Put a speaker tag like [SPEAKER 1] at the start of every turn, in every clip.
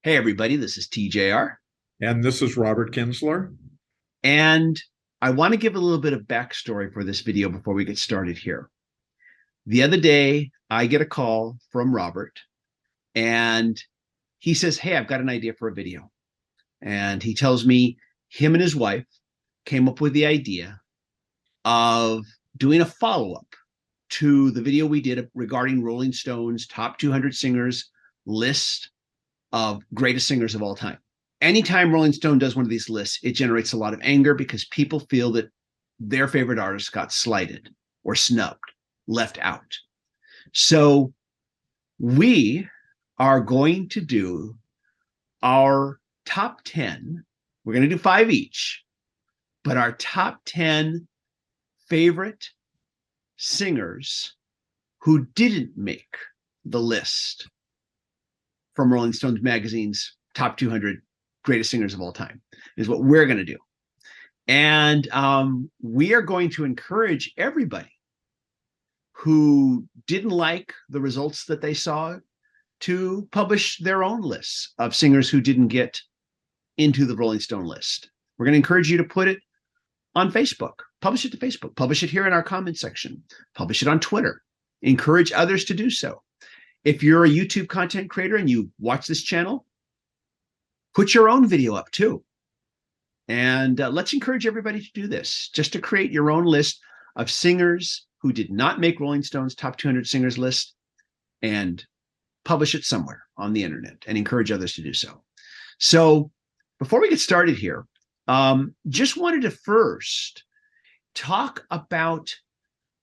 [SPEAKER 1] Hey, everybody, this is TJR.
[SPEAKER 2] And this is Robert Kinsler.
[SPEAKER 1] And I want to give a little bit of backstory for this video before we get started here. The other day, I get a call from Robert, and he says, Hey, I've got an idea for a video. And he tells me him and his wife came up with the idea of doing a follow up to the video we did regarding Rolling Stone's top 200 singers list of greatest singers of all time. Anytime Rolling Stone does one of these lists, it generates a lot of anger because people feel that their favorite artist got slighted or snubbed, left out. So we are going to do our top 10. We're going to do 5 each, but our top 10 favorite singers who didn't make the list from Rolling Stones magazine's top 200 greatest singers of all time is what we're going to do. And we are going to encourage everybody who didn't like the results that they saw to publish their own lists of singers who didn't get into the Rolling Stone list. We're going to encourage you to put it on Facebook, publish it to Facebook, publish it here in our comment section, publish it on Twitter, encourage others to do so. If you're a YouTube content creator and you watch this channel, put your own video up too. And let's encourage everybody to do this, just to create your own list of singers who did not make Rolling Stone's top 200 singers list and publish it somewhere on the internet and encourage others to do so. So before we get started here, just wanted to first talk about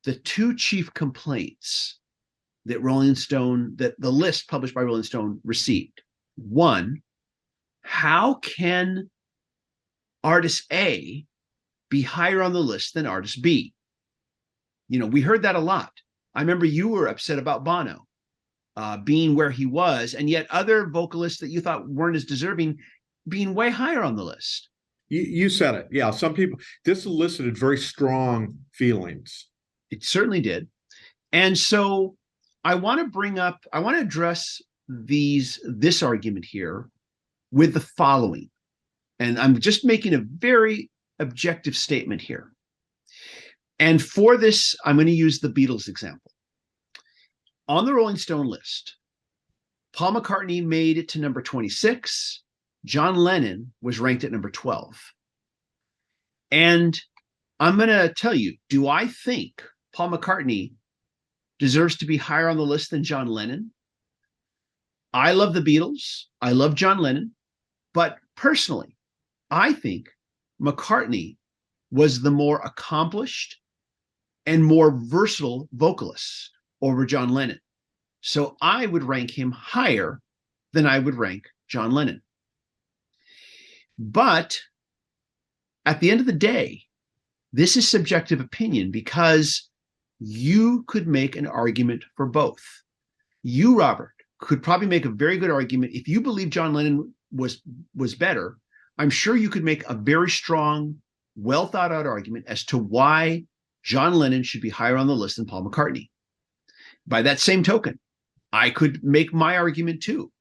[SPEAKER 1] the 2 chief complaints that that the list published by Rolling Stone received. One, how can artist A be higher on the list than artist B? You know, we heard that a lot. I remember you were upset about Bono being where he was, and yet other vocalists that you thought weren't as deserving being way higher on the list.
[SPEAKER 2] You said it. Yeah, some people, this elicited very strong feelings.
[SPEAKER 1] It certainly did. And so I want to address this argument here with the following. And I'm just making a very objective statement here. And for this, I'm going to use the Beatles example. On the Rolling Stone list, Paul McCartney made it to number 26. John Lennon was ranked at number 12. And I'm going to tell you, do I think Paul McCartney deserves to be higher on the list than John Lennon? I love the Beatles. I love John Lennon. But personally, I think McCartney was the more accomplished and more versatile vocalist over John Lennon. So I would rank him higher than I would rank John Lennon. But at the end of the day, this is subjective opinion because you could make an argument for both. You, Robert, could probably make a very good argument. If you believe John Lennon was better, I'm sure you could make a very strong, well thought out argument as to why John Lennon should be higher on the list than Paul McCartney. By that same token, I could make my argument too,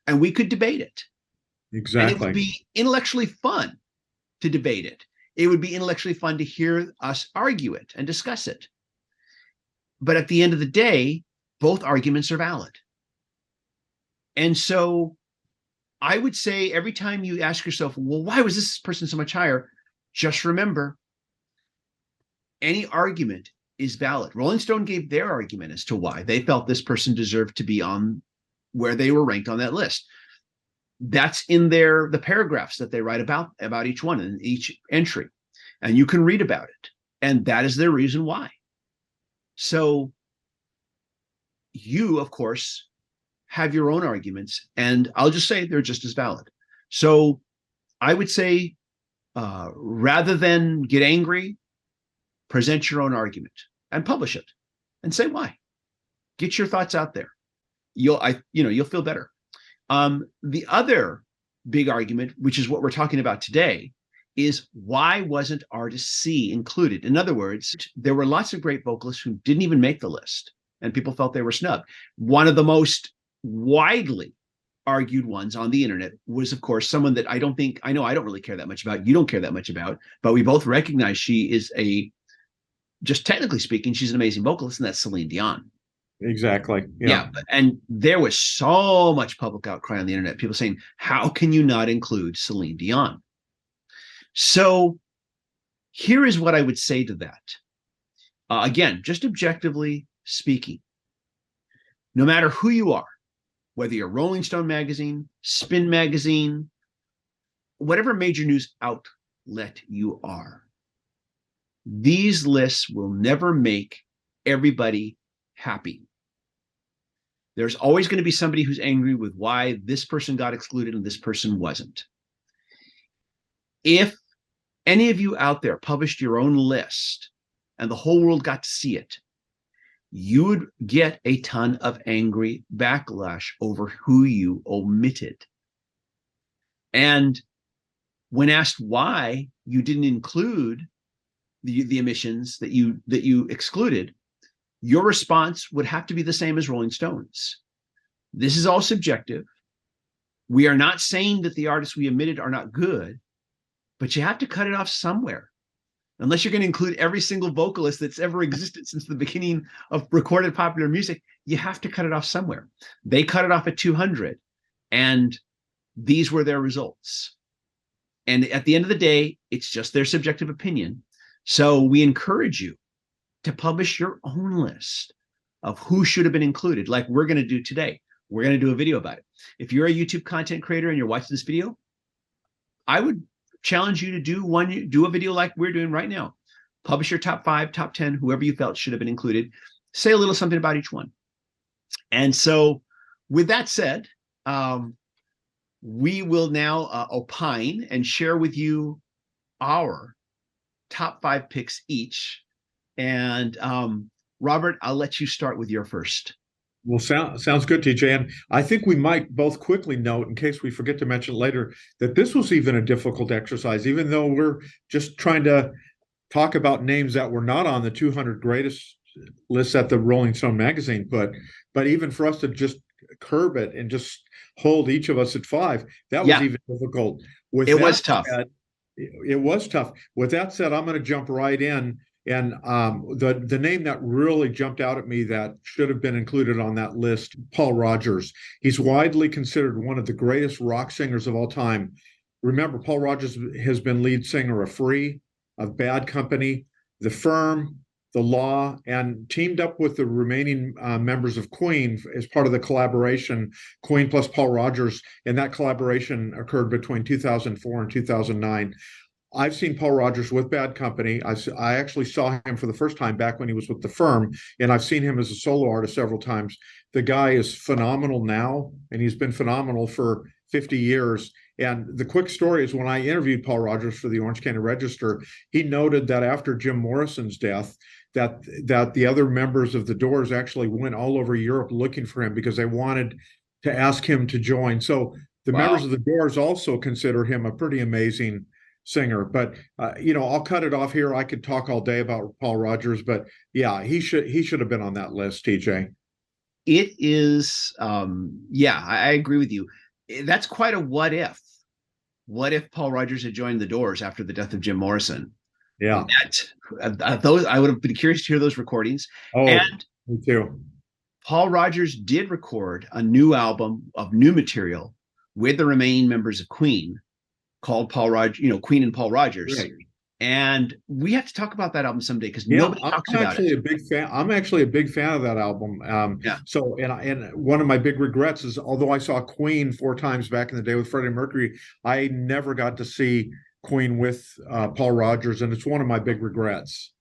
[SPEAKER 1] and we could debate it.
[SPEAKER 2] Exactly.
[SPEAKER 1] And it would be intellectually fun to debate it. It would be intellectually fun to hear us argue it and discuss it. But at the end of the day, both arguments are valid. And so I would say every time you ask yourself, well, why was this person so much higher? Just remember, any argument is valid. Rolling Stone gave their argument as to why they felt this person deserved to be on where they were ranked on that list. That's in the paragraphs that they write about each one and each entry. And you can read about it. And that is their reason why. So you, of course, have your own arguments, and I'll just say they're just as valid. So I would say, rather than get angry, present your own argument and publish it and say why. Get your thoughts out there. You'll feel better. The other big argument, which is what we're talking about today, is why wasn't artist C included? In other words, there were lots of great vocalists who didn't even make the list, and people felt they were snubbed. One of the most widely argued ones on the internet was, of course, someone that I don't really care that much about. You don't care that much about, but we both recognize she is just technically speaking, she's an amazing vocalist, and that's Celine Dion.
[SPEAKER 2] Exactly.
[SPEAKER 1] Yeah. And there was so much public outcry on the internet, people saying, how can you not include Celine Dion? So here is what I would say to that. Again, just objectively speaking, no matter who you are, whether you're Rolling Stone magazine, Spin magazine, whatever major news outlet you are, these lists will never make everybody happy. There's always going to be somebody who's angry with why this person got excluded and this person wasn't. If any of you out there published your own list and the whole world got to see it, you would get a ton of angry backlash over who you omitted. And when asked why you didn't include the omissions that you excluded, your response would have to be the same as Rolling Stone's. This is all subjective. We are not saying that the artists we omitted are not good, but you have to cut it off somewhere. Unless you're going to include every single vocalist that's ever existed since the beginning of recorded popular music, you have to cut it off somewhere. They cut it off at 200, and these were their results. And at the end of the day, it's just their subjective opinion. So we encourage you to publish your own list of who should have been included, like we're going to do today. We're going to do a video about it. If you're a YouTube content creator and you're watching this video, I would challenge you to do a video like we're doing right now. Publish your top 5, top 10, whoever you felt should have been included. Say a little something about each one. And so with that said, we will now opine and share with you our top 5 picks each. And Robert, I'll let you start with your first.
[SPEAKER 2] Well, sounds good, TJ. And I think we might both quickly note, in case we forget to mention later, that this was even a difficult exercise, even though we're just trying to talk about names that were not on the 200 greatest lists at the Rolling Stone magazine. But even for us to just curb it and just hold each of us at 5, that was even difficult.
[SPEAKER 1] It was tough.
[SPEAKER 2] It was tough. With that said, I'm going to jump right in. And the name that really jumped out at me that should have been included on that list, Paul Rodgers. He's widely considered one of the greatest rock singers of all time. Remember, Paul Rodgers has been lead singer of Free, of Bad Company, The Firm, The Law, and teamed up with the remaining members of Queen as part of the collaboration, Queen plus Paul Rodgers. And that collaboration occurred between 2004 and 2009. I've seen Paul Rodgers with Bad Company. I actually saw him for the first time back when he was with The Firm, and I've seen him as a solo artist several times. The guy is phenomenal now, and he's been phenomenal for 50 years. And the quick story is when I interviewed Paul Rodgers for the Orange County Register, he noted that after Jim Morrison's death, that the other members of the Doors actually went all over Europe looking for him because they wanted to ask him to join. So the members of the Doors also consider him a pretty amazing singer. But I'll cut it off here. I could talk all day about Paul Rodgers, but yeah, he should have been on that list, TJ.
[SPEAKER 1] It is I agree with you. That's quite a what if. What if Paul Rodgers had joined the Doors after the death of Jim Morrison?
[SPEAKER 2] Yeah.
[SPEAKER 1] Those I would have been curious to hear those recordings.
[SPEAKER 2] Oh,
[SPEAKER 1] and
[SPEAKER 2] me too.
[SPEAKER 1] Paul Rodgers did record a new album of new material with the remaining members of Queen, called Queen and Paul Rodgers. Right. And we have to talk about that album someday because nobody talks about it.
[SPEAKER 2] I'm actually a big fan of that album. So, and one of my big regrets is, although I saw Queen 4 times back in the day with Freddie Mercury, I never got to see Queen with Paul Rodgers, and it's one of my big regrets.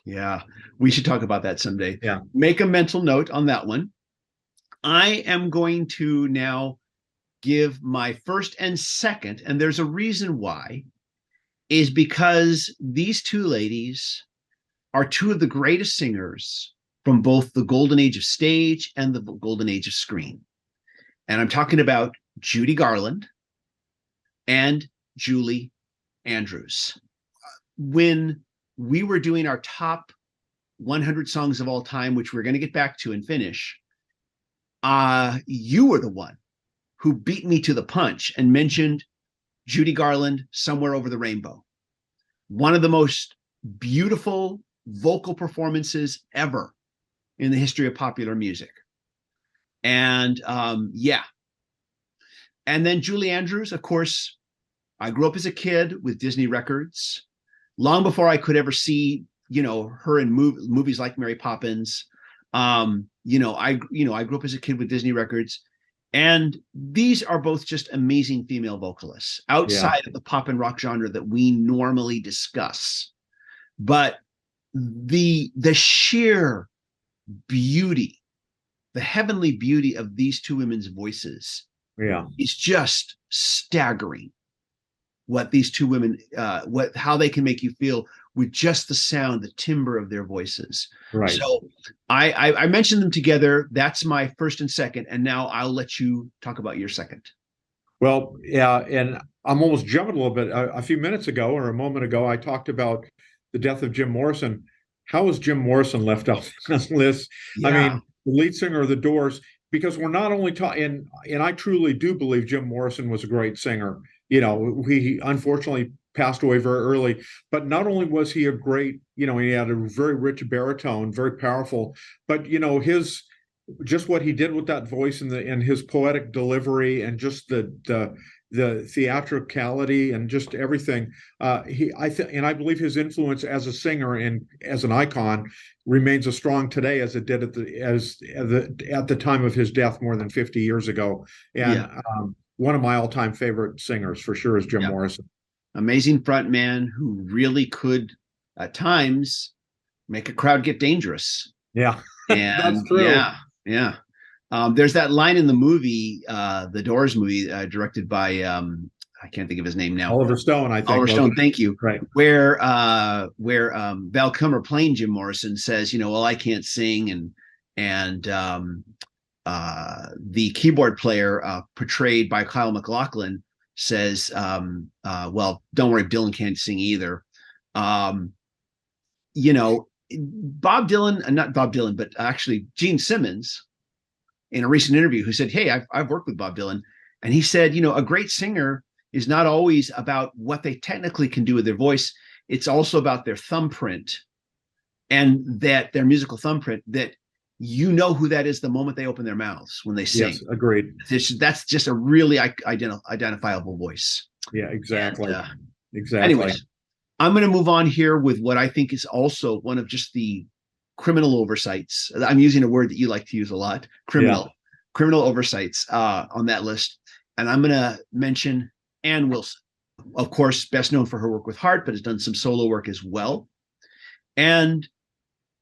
[SPEAKER 1] Yeah, we should talk about that someday.
[SPEAKER 2] Yeah,
[SPEAKER 1] make a mental note on that one. I am going to now give my first and second, and there's a reason why, is because these two ladies are two of the greatest singers from both the golden age of stage and the golden age of screen. And I'm talking about Judy Garland and Julie Andrews. When we were doing our top 100 songs of all time, which we're going to get back to and finish, you were the one who beat me to the punch and mentioned Judy Garland, Somewhere Over the Rainbow. One of the most beautiful vocal performances ever in the history of popular music. And yeah. And then Julie Andrews, of course, I grew up as a kid with Disney records, long before I could ever see, her in movies like Mary Poppins. I grew up as a kid with Disney records. And these are both just amazing female vocalists outside of the pop and rock genre that we normally discuss. But the sheer beauty, the heavenly beauty of these two women's voices is just staggering. What these two women, how they can make you feel with just the sound, the timbre of their voices.
[SPEAKER 2] Right.
[SPEAKER 1] So I mentioned them together. That's my first and second, and now I'll let you talk about your second.
[SPEAKER 2] Well, yeah, and I'm almost jumping a little bit. A few minutes ago or a moment ago, I talked about the death of Jim Morrison. How was Jim Morrison left off this list? Yeah. I mean, the lead singer of the Doors, because we're not only talking, and I truly do believe Jim Morrison was a great singer. He unfortunately passed away very early, but not only was he a great, he had a very rich baritone, very powerful, but just what he did with that voice and his poetic delivery and just the theatricality and just everything. I believe his influence as a singer and as an icon remains as strong today as it did at the time of his death more than 50 years ago. And one of my all-time favorite singers for sure is Jim Morrison. Amazing front man who really could at times make a crowd get dangerous. Yeah, and that's true. Yeah. There's that line in the movie, the Doors movie, directed by I can't think of his name now. Oliver Stone, I think. Oliver Stone, thank you. Right. Where Val Kilmer playing Jim Morrison says, well, I can't sing, and the keyboard player portrayed by Kyle MacLachlan says, well, don't worry, Dylan can't sing either. Bob Dylan, not Bob Dylan, but actually Gene Simmons, in a recent interview, who said, hey, I've worked with Bob Dylan. And he said, a great singer is not always about what they technically can do with their voice. It's also about their thumbprint, and that their musical thumbprint, that who that is the moment they open their mouths when they sing. Yes, agreed. That's just a really identifiable voice. Yeah, exactly. And, exactly. Anyways, I'm going to move on here with what I think is also one of just the criminal oversights. I'm using a word that you like to use a lot, criminal oversights on that list. And I'm going to mention Ann Wilson. Of course, best known for her work with Heart, but has done some solo work as well. And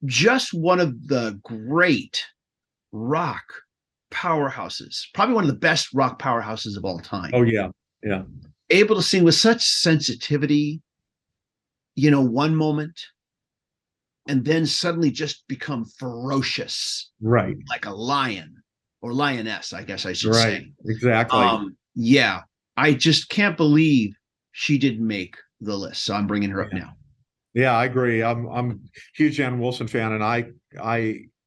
[SPEAKER 2] just one of the great rock powerhouses, probably one of the best rock powerhouses of all time. Oh, yeah. Yeah. Able to sing with such sensitivity, one moment, and then suddenly just become ferocious. Right. Like a lion or lioness, I guess I should say. Right. Exactly. Yeah. I just can't believe she didn't make the list. So I'm bringing her up now. Yeah, I agree. I'm a huge Ann Wilson fan, and I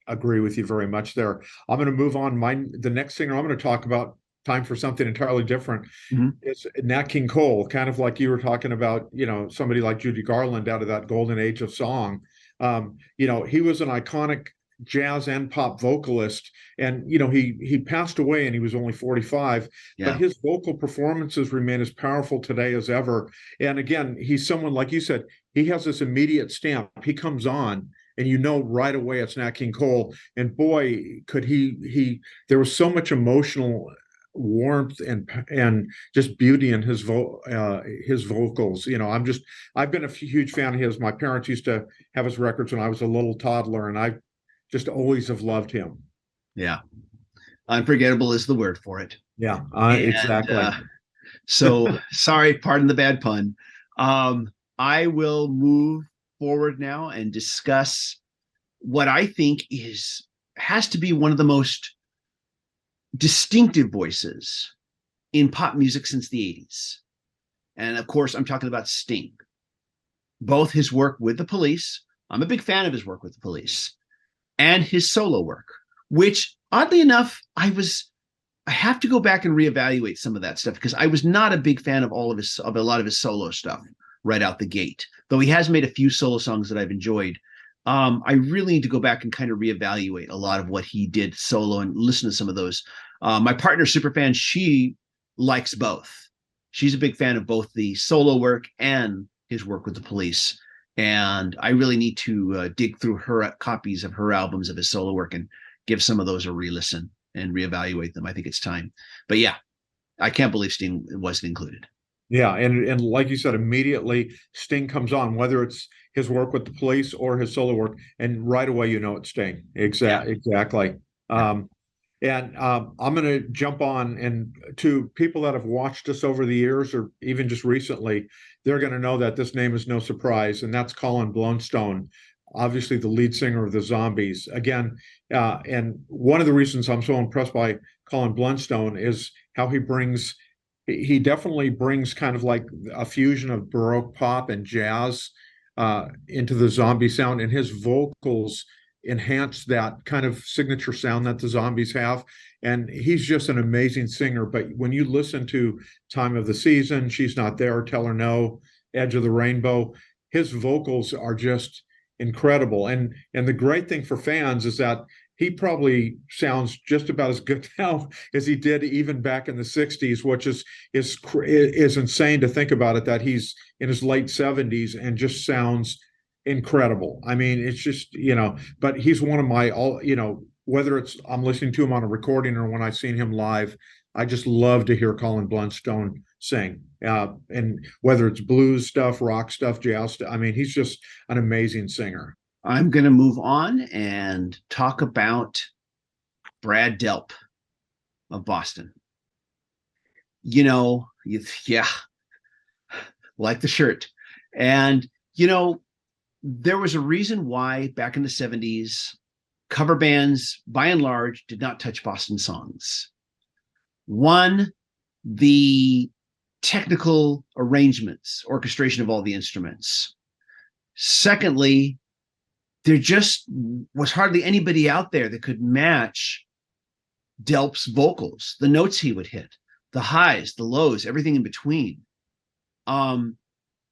[SPEAKER 2] agree with you very much there. I'm going to move on. The next singer I'm going to talk about, time for something entirely different. Mm-hmm. It's Nat King Cole, kind of like you were talking about, somebody like Judy Garland out of that golden age of song. He was an iconic jazz and pop vocalist, and he passed away and he was only 45. But his vocal performances remain as powerful today as ever. And again, he's someone, like you said, he has this immediate stamp. He comes on and right away it's Nat King Cole. And boy, could he there was so much emotional warmth and just beauty in his vocals. I've been a huge fan of his. My parents used to have his records when I was a little toddler, and I just always have loved him. Yeah. Unforgettable is the word for it. Yeah, exactly. So sorry, pardon the bad pun. I will move forward now and discuss what I think has to be one of the most distinctive voices in pop music since the 80s. And of course, I'm talking about Sting. Both his work with the Police, I'm a big fan of his work with the Police, and his solo work, which oddly enough, I
[SPEAKER 1] I have to go back and reevaluate some of that stuff because I was not a big fan of a lot of his solo stuff right out the gate. Though he has made a few solo songs that I've enjoyed. I really need to go back and kind of reevaluate a lot of what he did solo and listen to some of those. My partner, Superfan, she likes both. She's a big fan of both the solo work and his work with the Police. And I really need to dig through her copies of her albums of his solo work and give some of those a re-listen and reevaluate them. I think it's time. But yeah, I can't believe Sting wasn't included.
[SPEAKER 2] Yeah, and like you said, immediately Sting comes on, whether it's his work with the Police or his solo work, and right away you know it's Sting. Exactly. I'm going to jump on, and to people that have watched us over the years, or even just recently, they're going to know that this name is no surprise, and that's Colin Bluntstone, obviously the lead singer of the Zombies. Again, and one of the reasons I'm so impressed by Colin Bluntstone is how he definitely brings kind of like a fusion of Baroque pop and jazz into the Zombie sound, and his vocals enhance that kind of signature sound that the Zombies have. And he's just an amazing singer. But when you listen to Time of the Season, She's Not There, Tell Her No, Edge of the Rainbow, his vocals are just incredible. And the great thing for fans is that he probably sounds just about as good now as he did even back in the 60s, which is insane to think about it, that he's in his late 70s and just sounds incredible. I mean, it's just, but he's one of my whether it's I'm listening to him on a recording or when I've seen him live, I just love to hear Colin Bluntstone sing. And whether it's blues stuff, rock stuff, jazz stuff, I mean, he's just an amazing singer.
[SPEAKER 1] I'm going to move on and talk about Brad Delp of Boston. Yeah, like the shirt. And, there was a reason why back in the 70s, cover bands, by and large, did not touch Boston songs. One, the technical arrangements, orchestration of all the instruments. Secondly, there just was hardly anybody out there that could match Delp's vocals, the notes he would hit, the highs, the lows, everything in between.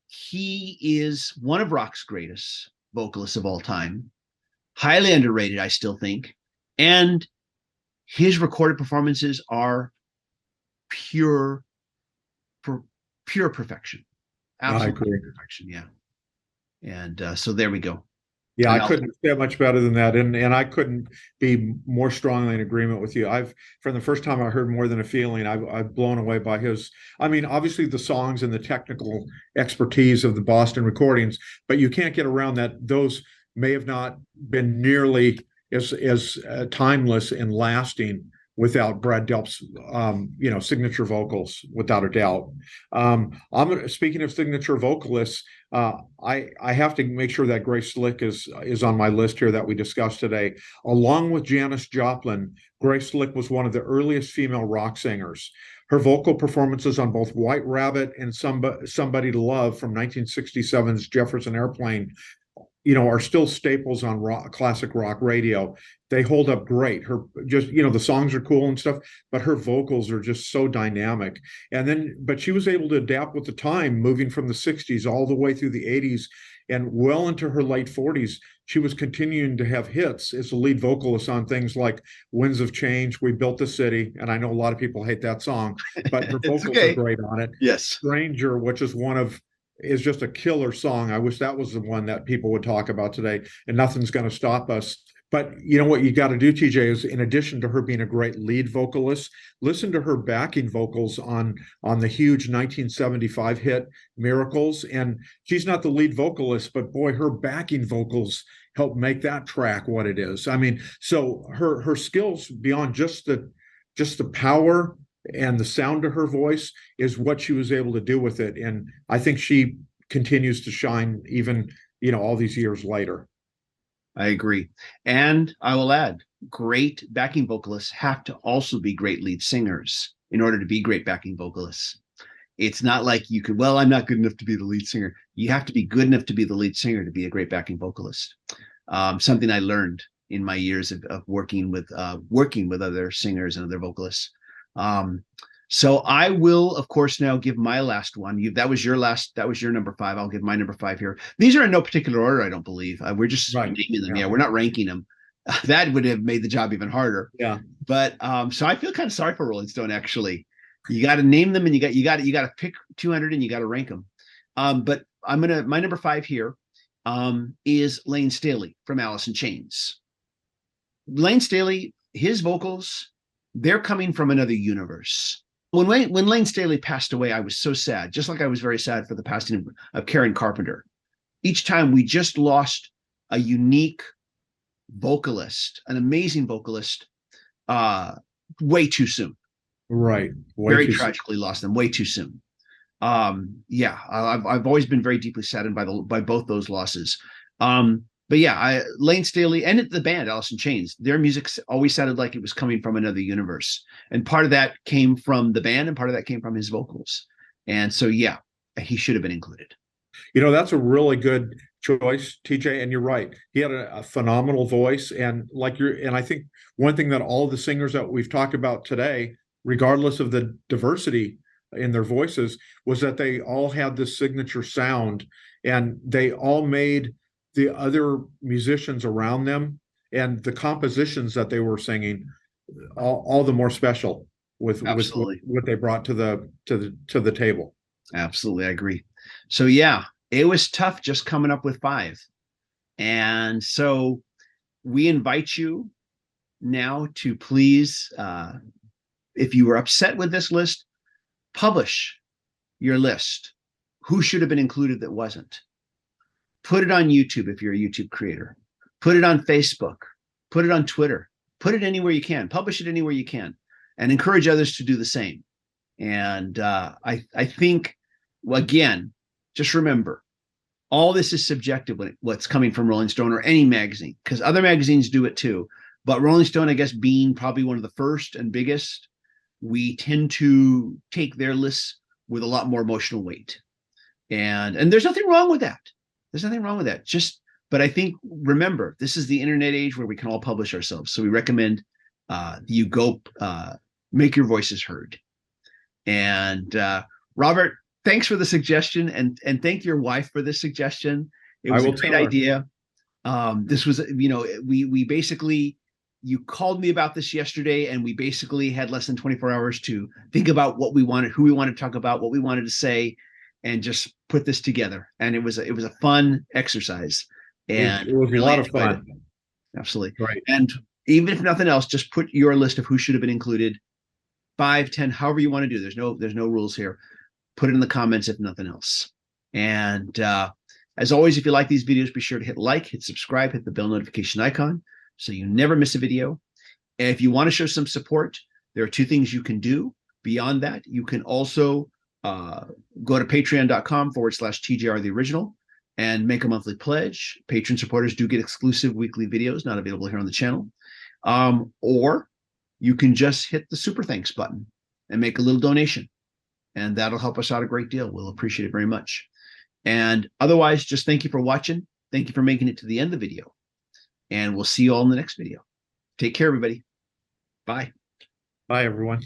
[SPEAKER 1] He is one of rock's greatest vocalists of all time, highly underrated, I still think. And his recorded performances are pure perfection. Absolute perfection, yeah. And so there we go.
[SPEAKER 2] Yeah, I couldn't say much better than that. And I couldn't be more strongly in agreement with you. From the first time I heard More Than a Feeling, I've blown away by obviously the songs and the technical expertise of the Boston recordings, but you can't get around that. Those may have not been nearly as timeless and lasting without Brad Delp's, signature vocals, without a doubt. Speaking of signature vocalists, I have to make sure that Grace Slick is on my list here that we discussed today. Along with Janis Joplin, Grace Slick was one of the earliest female rock singers. Her vocal performances on both White Rabbit and Somebody to Love from 1967's Jefferson Airplane, are still staples on classic rock radio. They hold up great. The songs are cool and stuff, but her vocals are just so dynamic. But she was able to adapt with the time, moving from the 60s all the way through the 80s and well into her late 40s. She was continuing to have hits as the lead vocalist on things like Winds of Change, We Built the City, and I know a lot of people hate that song, but her vocals are great on it.
[SPEAKER 1] Yes.
[SPEAKER 2] Stranger, which is just a killer song. I wish that was the one that people would talk about today, and Nothing's Gonna Stop Us. But you know what you got to do, TJ, is in addition to her being a great lead vocalist, listen to her backing vocals on the huge 1975 hit Miracles. And she's not the lead vocalist, but boy, her backing vocals help make that track what it is. I mean, so her skills beyond just the power and the sound of her voice is what she was able to do with it. And I think she continues to shine even, all these years later.
[SPEAKER 1] I agree. And I will add, great backing vocalists have to also be great lead singers in order to be great backing vocalists. It's not like you could, I'm not good enough to be the lead singer. You have to be good enough to be the lead singer to be a great backing vocalist. Something I learned in my years of working with other singers and other vocalists. So I will, of course, now give my last one. That was your number 5. I'll give my number 5 here. These are in no particular order, I don't believe. We're just naming them. Yeah, we're not ranking them. That would have made the job even harder.
[SPEAKER 2] Yeah.
[SPEAKER 1] But so I feel kind of sorry for Rolling Stone, actually. You got to name them, and you got to pick 200, and you got to rank them. But my number 5 here is Lane Staley from Alice in Chains. Lane Staley, his vocals, they're coming from another universe. When Lane Staley passed away, I was so sad, just like I was very sad for the passing of Karen Carpenter. Each time we just lost a unique vocalist, an amazing vocalist, way too soon.
[SPEAKER 2] Right.
[SPEAKER 1] Very tragically lost them way too soon. Yeah, I've always been very deeply saddened by both those losses. But yeah, Lane Staley and the band Alice in Chains, their music always sounded like it was coming from another universe. And part of that came from the band, and part of that came from his vocals. And so, yeah, he should have been included.
[SPEAKER 2] That's a really good choice, TJ. And you're right. He had a phenomenal voice. And I think one thing that all the singers that we've talked about today, regardless of the diversity in their voices, was that they all had this signature sound, and they all made the other musicians around them and the compositions that they were singing all the more special with what they brought to the table.
[SPEAKER 1] Absolutely, I agree. So yeah, it was tough just coming up with 5. And so we invite you now to please, if you were upset with this list, publish your list. Who should have been included that wasn't? Put it on YouTube if you're a YouTube creator. Put it on Facebook. Put it on Twitter. Put it anywhere you can. Publish it anywhere you can, and encourage others to do the same. And I think, again, just remember, all this is subjective when what's coming from Rolling Stone or any magazine, because other magazines do it too. But Rolling Stone, I guess, being probably one of the first and biggest, we tend to take their lists with a lot more emotional weight. And there's nothing wrong with that. There's nothing wrong with that. But I think, remember, this is the internet age where we can all publish ourselves. So we recommend you go make your voices heard. And Robert, thanks for the suggestion, and thank your wife for this suggestion. It was a great idea. This was, we basically, you called me about this yesterday, and we basically had less than 24 hours to think about what we wanted, who we wanted to talk about, what we wanted to say, and just put this together. And it was a fun exercise, and
[SPEAKER 2] it was
[SPEAKER 1] really
[SPEAKER 2] a lot of fun.
[SPEAKER 1] Absolutely.
[SPEAKER 2] Right.
[SPEAKER 1] And even if nothing else, just put your list of who should have been included, 5, 10, however you want to do. There's no rules here. Put it in the comments if nothing else. And as always, if you like these videos, be sure to hit like, hit subscribe, hit the bell notification icon so you never miss a video. And if you want to show some support, there are 2 things you can do. Beyond that, you can also go to patreon.com/TJR the original and make a monthly pledge. Patreon supporters do get exclusive weekly videos not available here on the channel. Or you can just hit the super thanks button and make a little donation, and that'll help us out a great deal. We'll appreciate it very much. And otherwise, just thank you for watching. Thank you for making it to the end of the video, and we'll see you all in the next video. Take care, everybody. Bye.
[SPEAKER 2] Bye, everyone.